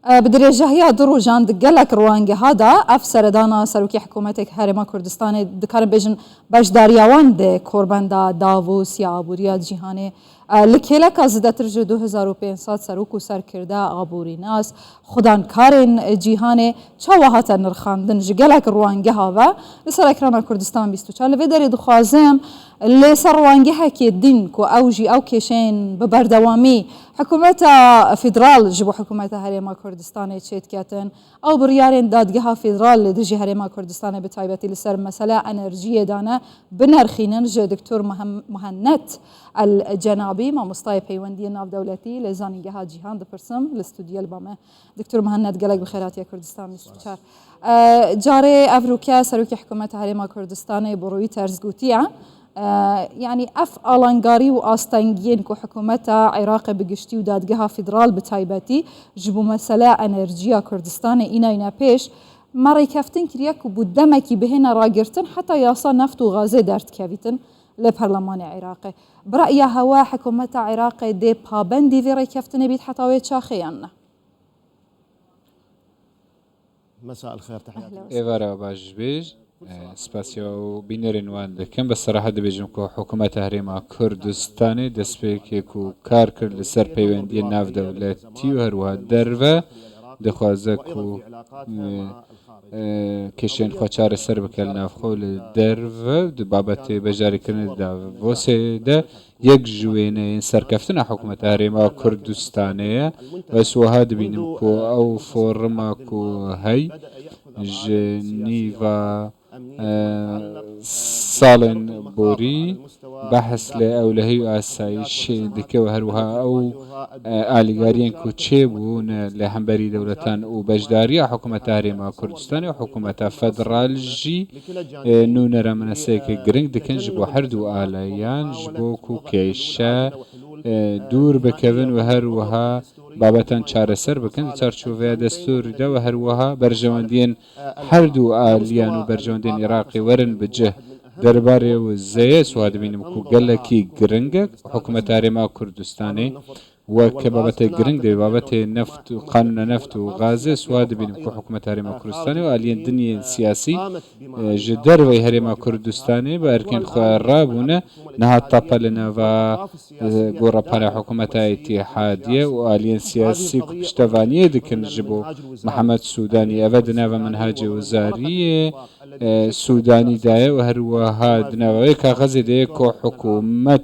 بدرجة هي دروجان دقلك روانجي هذا أفسر دانا سروكي حكومتك هرما كردستان دكار بيجن باش دارياوان دي كورباندا دافوس يا أبوريا جيهاني لكيلك أزدا ترجو 2500 سروكو سر كردا أبوري ناس خدان كارن جيهاني چاوهاتا نرخاندن جقلك روانجي هذا لسر اكرانا كردستان بيستو چال ويداري دخوازم لسر روانجي هكي الدين كو أوجي أو كيشين ببردوامي حكومة فيدرال جبو حكومة هرما كردستان تشيت كاتن أو بريارين دادجها فيدرال لدجي هرما كردستان بتايبتي لسر مسألة أنرجية دانا بنرخينن جو دكتور مهند الجنابي ما مصطايب هيوندي ناف دولتي لزاني جها جيهان دبرسم الاستوديو البامه دكتور مهند قالك بخيرات يا كردستان مستشار جاري أفروكيا سروكي حكومة هرما كردستان بروي ترزقوتيا يعني اف الانغاري واستنجين كو حكومه عراق بقشتي ودادجها فيدرال بتايبتي جبو مساله انرجيا كردستان اينا بيش مري كفتن كرياكو بودمكي بهنا راجرتن حتى ياسا نفط وغازي دارت كافيتن لبرلمان عراقي برأي هوا حكومه عراق دي بابندي في ريكفتن بيت حتى ويتشاخيان. مساء الخير تحياتي. ايفارا باش بيج سپاسیو بینرین وان دکم بس صراحة دبیجم که حکومت هرما کردستانی دست به کو کار کرد لسر پیوندی ناف دولتی و هروها دروه دخوازه کو کشین خوچار سر بکل ناف خول دروه دبابت بجاری کرد داووسه ده یک جوینه این سرکفتن حکومت هرما کردستانیه و سوها دبینم کو او فورما کو هی جنيفا سالن بوري بحث لأولهي آسايش دكو هروها أو آليغاريين كوتشيبون لحنبري دولتان وبجدارية حكومة هرما كردستان وحكومة فدرالجي نونر من سيك جرينج دكن جبو حردو آليان جبو كوكيشا دور بكفن وهروها بابتان چارەسەر بکەن چارچۆڤەیە دەستووردا و هەروەها بەرژەوەندیان هەردوو ئالیان و بەرژەوەندیان عێراقی وەرن بجێ دەربارەی وزەیە سوا دەبینم کو گەلێکی گرنگە حکومەت هەرێما کوردستانی وکە بابەتە گرنگ دەبێت بابەتێ نەفت و قانونە نەفت و غازێ سوا دەبینم کو حکومەت هەرێما کوردستانی و ئالیان دنیای سیاسی ji dervey herêma Kurdistanê bi erkên xwe rabûne niha tapa li nava gorapana hikûmeta Îtîhadiye û aliyên siyasî ku piştevaniyê dikin ji bo Mihemed Sûdanî ev di nava minhacê wizariyê Sûdanî daye û herwiha di nava wê kaxezê de ye ku hikûmet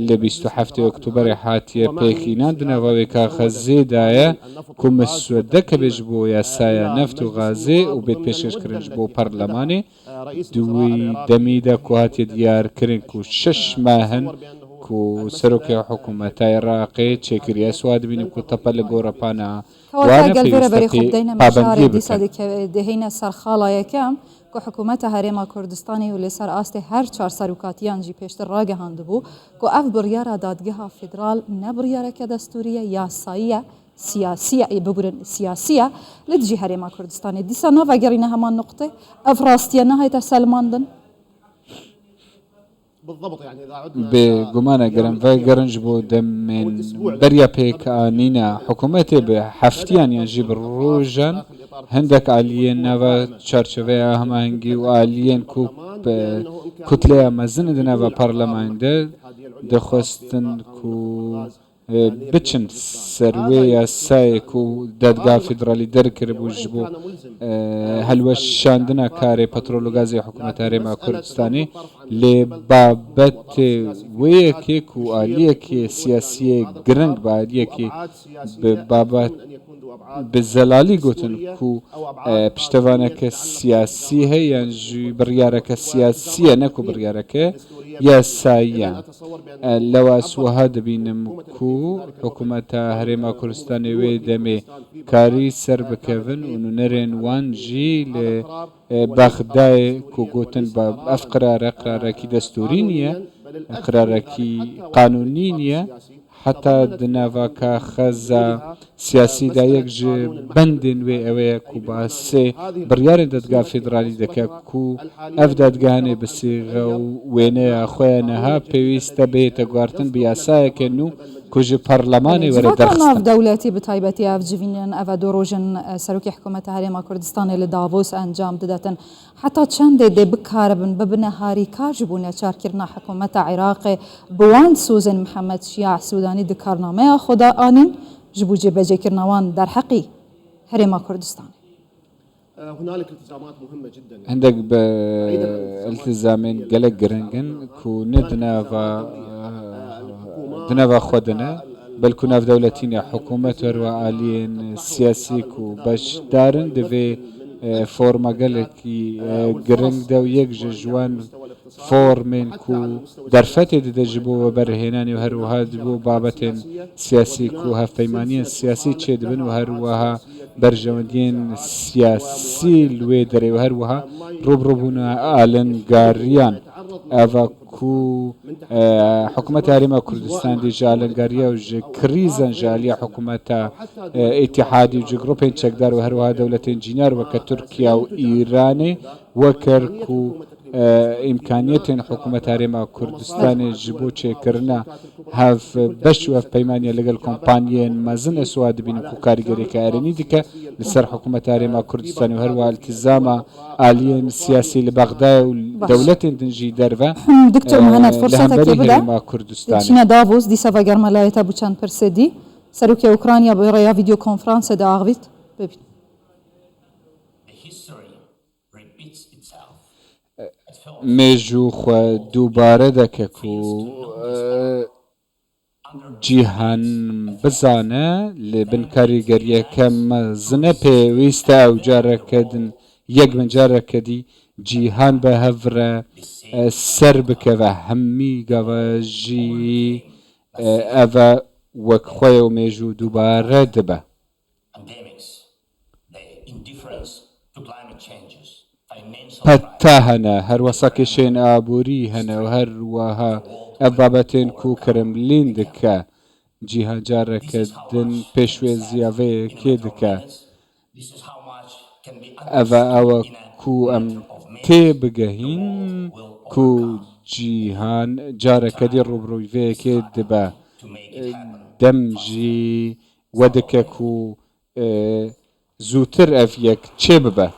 li 27 Oktoberê hatiye pêkînan di nava wê kaxezê daye ku miswedeke be ji bo yasaya neft û gazê û bêt pêşkêş kirin ji bo parlemanê دوی دمی دا کو هاتی دیار کرن کو 6 ماهن کو سروکی حکومت عراقی چکریه سواد بینیم کو تپل گورپانا وانا قلبنا بري خدينا مشاري دي صدق دهينا سر خالا يكم کو حکومت هرما کردستانی و لسر آسته هر 4 سروکاتیان جی پیشتر راگه هندبو کو اف بریارا دادگاه فدرال نبریارا که دستوریه یا سایه سياسية أي ببرن سياسية لتجي هرما كردستان دي سنة وقرينا همان نقطة أفراستينا هاي تسلماندن بالضبط يعني إذا عدنا بجمانة قرن فقرنج بو دم من بريا بيك آنينا حكومتي بحفتيان ينجيب الروجان هندك عليين نوا تشارشوفيا همانجي وعليين كوب كتلة مزن دنوا برلمان ده دخستن كو بچن سرويا سايكو دادگاه فدرالي دركر بوجبو هلوش شاندنا كاري بترول وغازي حكومة هرما كردستاني لبابت ويكيكو آليكي سياسية گرنگ بآليكي ببابت بالزلالي قوتن كو پشتوانك سياسي هي يعني بريارك سياسية نكو بريارك ياسايا لو اسوها دبينم كو حكومة هرما كردستان وي دمي كاري سر بكفن ونرين وان جي لبغداد كو قوتن باف قراركي دستورينية قراركي قانونينية حتى دنافاكا خزا سياسي دا يكج بندن وي اوه كو باسي بريارن دادگاه فدرالي دكا كو اف دادگاهنه بسيغة وينه اخوانها پيويستا بيتا قوارتن بياسايا كنو كوجي برلماني ورا جواتا ناف درخستن دولتي بتايبتي اف جيفينين اف دوروجن سروكي حكومة هريما كردستان لدافوس انجام ددتن حتى چند دي بكاربن ببنه هاري كاجبونه چاركرنا حكومة عراق بوان سوزن محمد شياع سوداني دكارنامه خدا آنين جبو جبجي كرنوان در حقي هريما كردستان. هنالك التزامات مهمة جدا عندك بالتزامين قلق جرنجن كو دنافا خودنا بل كنا في دولتين حكومة وآليين سياسي كو باش دارن دفي فورما قالكي جرنج دو يكج جوان فورمين كو درفتي دجبو وبرهناني وهروها دبو بابتين سياسي كو هفيمانيين سياسي تشدبن وهروها برجوندين سياسي الويدري وهروها روبروبونا آلن غاريان أفا كو حكومة هريما كردستان دي جالن غاريا وج كريزن جاليا حكومة اتحادي وج جروبين تشكدار وهروها دولتين جينار وكتركيا وإيراني وكركو إمكانية حكومة هريما كردستان جبو تشكرنا هاف بش وف بيمانيا لقل كومبانيين مازن سواد بين كوكاريغري كارني ديكا لسر حكومة هريما كردستان وهروا التزام آليين سياسي لبغداد ودولة دنجي درفا دكتور مهند فرصتك هريما كردستان ديشنا دافوس دي سافا جرمالايتا بوچان برسدي سروكي أوكرانيا بريا فيديو كونفرانس دا أغفيت ببين ميجو خو دوباره دككو جیهان بزانه لبن کاریگریه کم زنه پیوسته او جارکدن یک من جارکدی جیهان به هفره سر بکه و همی گوه جی اوه وک خوی و میجو دوباره دبه پتا هنه هر وساکشین آبوری هنه و هر وها ابابتين كو كرملين دكا جيها جارك دن بشوي زيافي كيدكا أفا أوا كو أم تيبغهين كو جيهان جارك دي روبروي في كيدبا دمجي ودكا كو زوتر أفيك تشيببا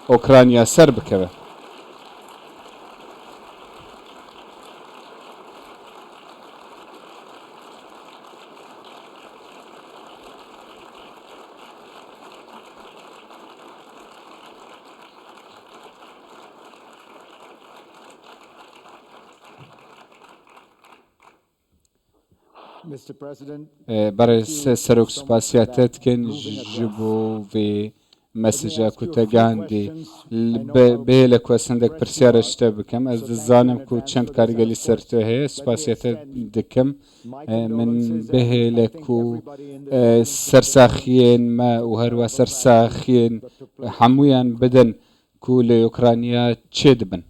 أوكرانيا سربكبا برای سروک سپاسیاتت کن جبو و مسجا کتگاندی به لکو سندک پرسیارش تبکم از دزانم کو چند کارگلی سرته سپاسیاتت دکم من به لکو سرساخین ما و هروا سرساخین حمویان بدن كو لأوكرانيا تشدبن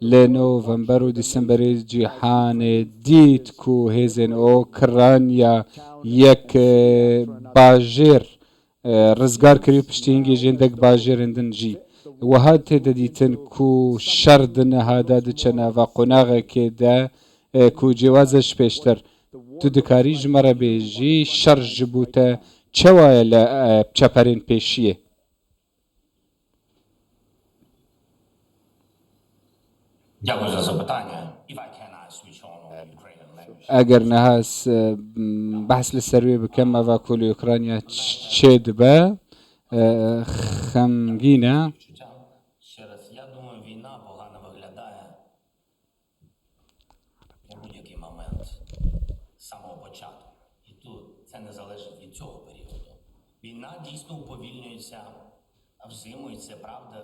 لنوفمبر وديسمبر جيحان ديت كو هيزن أوكرانيا يك باجير رزقار كريو بشتينجي جندك باجير اندن جي وهاد تدديتن كو شردن هادا دچنا وقناغ كده كو جوازش بيشتر تدكاري جمرة بيجي شر جبوتا چوايا لچپرين بيشيه Дякую за запитання. اگر نهاس بحث للسروي بكم أفاكول أوكرانيا تشيد با خمجينا Ще раз, я думаю, війна погано виглядає у будь-який момент з самого початку. І тут це не залежить від цього періоду. Війна дійсно уповільнюється взиму, і це правда.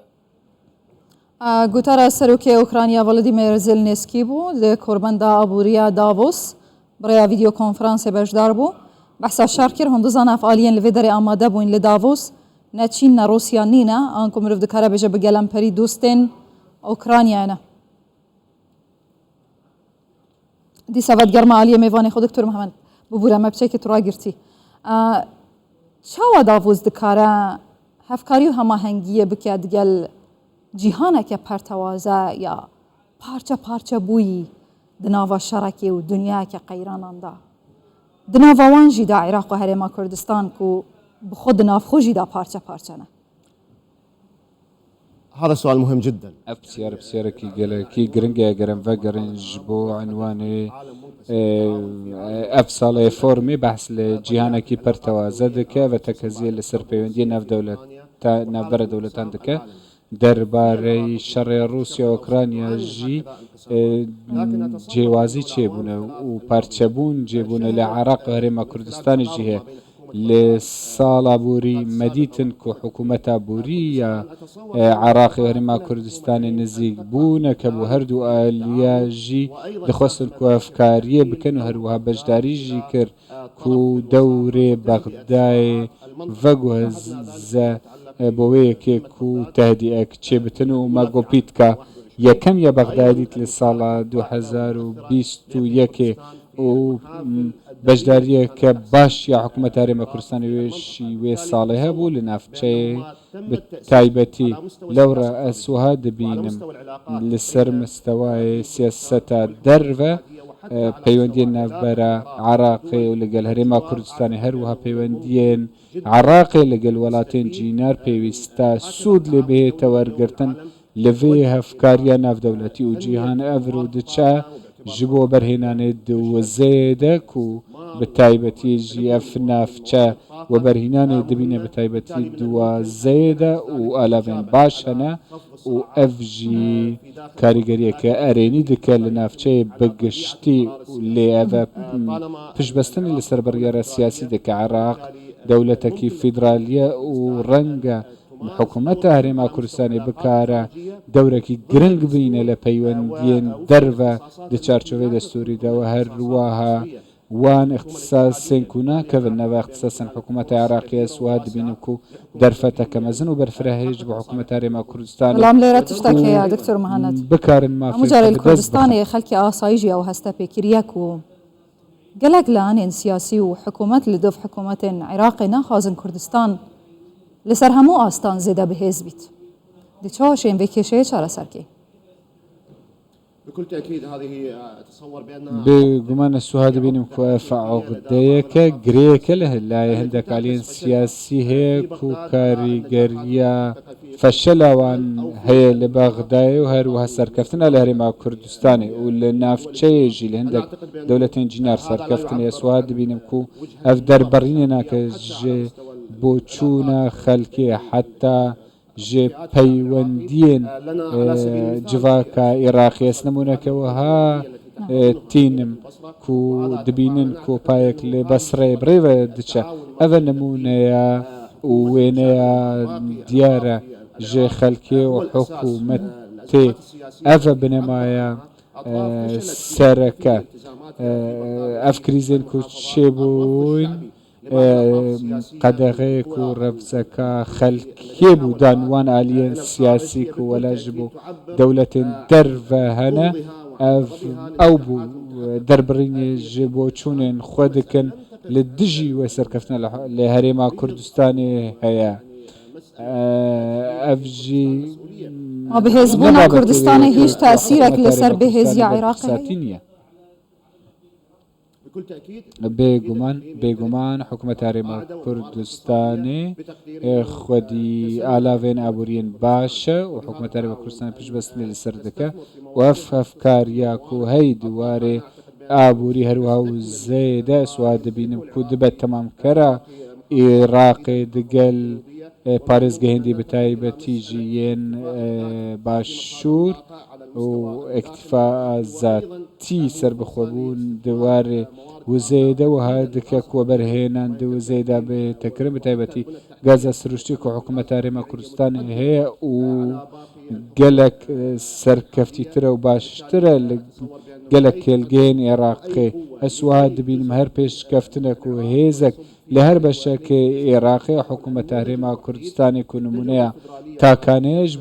گوتارا سروکی اوکراینیا ولادیمیر زلنسکی بو ده کوربندا ابوریا داووس برای ویدیو کنفرانس بجدار بو بحث شارکر هم دزان افعالین لودر آماده بوین لداووس نه چین نه روسیا نینا آنکو مروف دکاره بجه بگلم پری دوستین اوکراینیا نه دی سواد گرما علیه میوانی خود دکتور محمد ببورم مبچه که تو را گرتی چاوا داووس دکاره هفکاری و هماهنگیه بکد گل جیهانه که پرتوازه یا پارچه پارچه بویی دناوا شرکی و دنیا که قیرانان دا دناوا وان جی دا عراق و هرما کردستان کو بخود ناف خوشی دا پارچه پارچه نه. هذا سؤال مهم جدا. بسيارة كي جرنجا جرن فجرنج بو عنوان أفصل فورمي بحث لجهانا كي برتوازة دكا وتكزي لسر بيوندي ناف دولتان دكا درباري شر روسيا وأوكرانيا جي جوازي چيبونه و پارچبون جيبونه لعراق هرما كردستان جيه لسالا بوري مديتن كو حكومتا بوري يا عراق هرما كردستان نزيق بونا كبو هردو آليا جي دخوصن كو أفكاريه بكنو هروها بجداري جي كر كو دوري بغداي فقو هزا بويكي كو تهدئك چبتنو ماغو بيتكا يكم يا بغداديت لسالا 2021 و بجداريه كباش يا حكومة هرما كردستان ويشي وي صالحة بو لنافچه بتايبتي لورا اسوهاد بينم لسر مستوى سياسة درفة پەیوەندیان ناوبەرە عراقی و لەگەڵ هەرێما کوردستانی هەروەها پەیوەندیان عراقی لەگەڵ وڵاتێن جینار پێویستە سوود لێ بهێتە وەرگرتن لەوێ هەفکاریە ناودەوڵەتی و جیهان ئەڤر و دچە ji bo berhênanê diwezeyê de ku bi taybetî jî ev navçe weberhînanê dibîne bi taybetî diwezeyê de û alavên baş hene û ev jî karîgeriyeke erênî dike li navçeyê bi giştî lê ev e piştbestinê li ser biryara siyasî dike Iraq dewletekî fêderaliye û renga حکومت هرما کردستانی بکاره دورکی گرنگ بینه لپیوندین درو د چارچوبه دستوری ده و هر روها وان اختصاص سنکونا که نو اختصاص حکومت عراقی سواد بینم کو درفته کمزن و برفرهج به حکومت هرما کردستان لام لیره تشتکی یا دکتور مهند بکارن ما مجال کردستان خلک آسایجی او هسته پیکریه کو گلک لان سیاسی و حکومت لدف حکومت عراقی نخوازن کردستان لسر همو آستان زده به حزبیت دی چاشین وکیشه چرا سرکی بكل تأكيد هذه أتصور بأنها بگمان السوهاد بينم كوافع عقديك غريك له لا هندك علين سياسي هي كو كاريغريا فشلا وان هي لبغداد وهر وهسركفتنا لهرما كردستاني ولنافچي جي لهندك دولتين جينار سركفتنا يا سوهاد بينم كو افدر بريننا كجي بوچونا خلقي حتى جي پەیوەندیên civaka Iraqê esnemunekewha tînim ku dibînin kopayek lê Besrê birêve diçe ev e nemûneya û wêneya diyar e ji xelkê û hikûmetê ev e binemaya sereke ev krîzên ku çêbûn قدغيك ورفزكا خلكي بودان وان آليين سياسيك ولا جبو دولة درفة هنا أو بو دربريني جبو چونين خودكن للدجي وسركفتنا لهريما كردستاني هيا أفجي ما بهزبونا كردستاني هيش تأثيرك لسر بهزي عراقي بێگومان حکومەت هەرێما کوردستانی خودی ئالاوێن ئابووریان باشە و حکومەت هەرێما کوردستانی پشتبەستنی لەسەر دەکە و ئەفکاریاک و هەی دووارێ ئابووری هەروەها و زێدە سووا دەبینم کو دبێت تەمامکەرە عێراقێ دگەل پارێزگەهێندی بەتایبەتیژیێن باشوور و اکتفا ذاتی سربخوابون دواره وزيدا وهذا كوبرهينان دو زيدا بتكرم تايبتي غازا سروشتي كو حكومة هرما كردستان هي و قالك سركفتي ترى وباش ترى قالك الجين عراقي اسواد بين مهر بيش كفتنك وهيزك لهر بشك عراقي حكومة هرما كردستان كونمونيا تاكانيج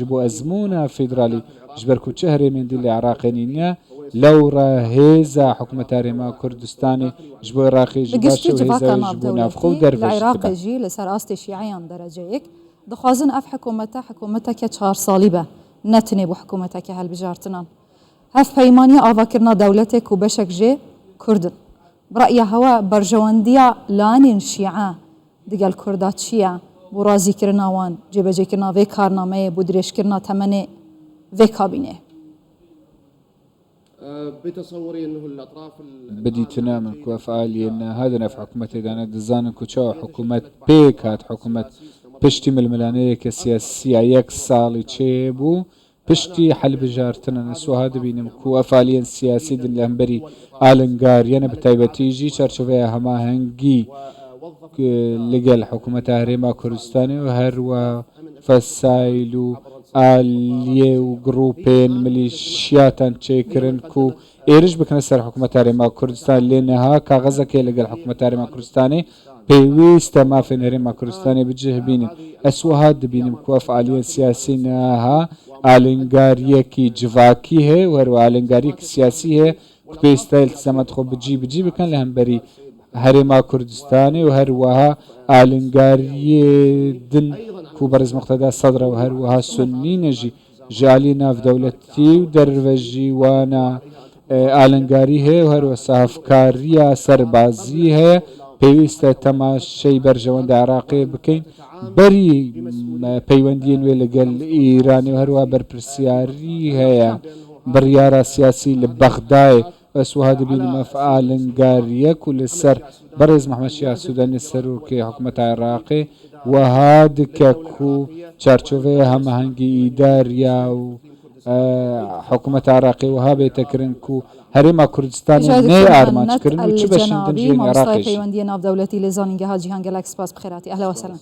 بو ازمونا فيدرالي جبركو شهري من دي العراقيين لورا هيزا حكومة هرما كردستاني جبو عراقي جباشو هيزا جبو نافخو درفش العراق جي لسر آستي شيعيان درجيك دخوازن اف حكومتا كي 4 صالبة نتني بو حكومتا كي هالبجارتنان هف پیمانی آوا کرنا دولت کو بشک جه کردن برای هوا برجواندیا لانین شیعه دیگل کردا چیه برازی کرنا وان جبهه کرنا و کارنامه بودرش کرنا تمنه و کابینه بتصوري انه الاطراف بديتنا من كو افعالي ان هذا نف حكومة دانا دزان كوچا حكومة بيك هات حكومة پشتی ململانه که سیاسی یک سالی چه بو پشتی حل بجارتنا نسو هذا بینم کو افعالي سیاسی دن لهمبری آلنگاریان بتایبتیجی چرچوه هما هنگی لقل حكومة هريما كردستاني وهروا فسايلو آليه وجروبين ميليشياتان تشيكرن كو إيرج بكنا سر حكومة هريما كردستان لأنها كاغزة كي لقل حكومة هريما كردستاني بيويست ما في هريما كردستاني بجه بينم أسوهاد بينم كو أفعالية سياسية نها آلنگارية كي جواكي هي وهروا آلنگارية كي سياسي هي كبيستا التزامات خو بجي بكن لهم بري هرما كردستاني وهروها آلنگاري دن كوبرز مقتدى صدر وهروها سني نجي جالينا في دولتي ودروجي وانا آلنگاري هي وهروها سهفكارية سربازي هي بيويستا تماشي برجوان عراقي بكين بري بيوندين ويلقل إيراني وهروها بربرسياري هي بريارة سياسي لبغداي بس وهذا بين مفعال قارية كل سر برز محمد شيعة السوداني السروكي حكومة عراقي وهذا ككو شارشوفي هم هنجي إداريا و حكومة عراقي وهذا تكرنكو هرما كردستان ني أرمانش كرن وشبشن دنجين عراقيش الجنابي مصطفى بيوندي ناف دولتي لزانينجها جيهان جالاكس باس بخيراتي أهلا وسهلا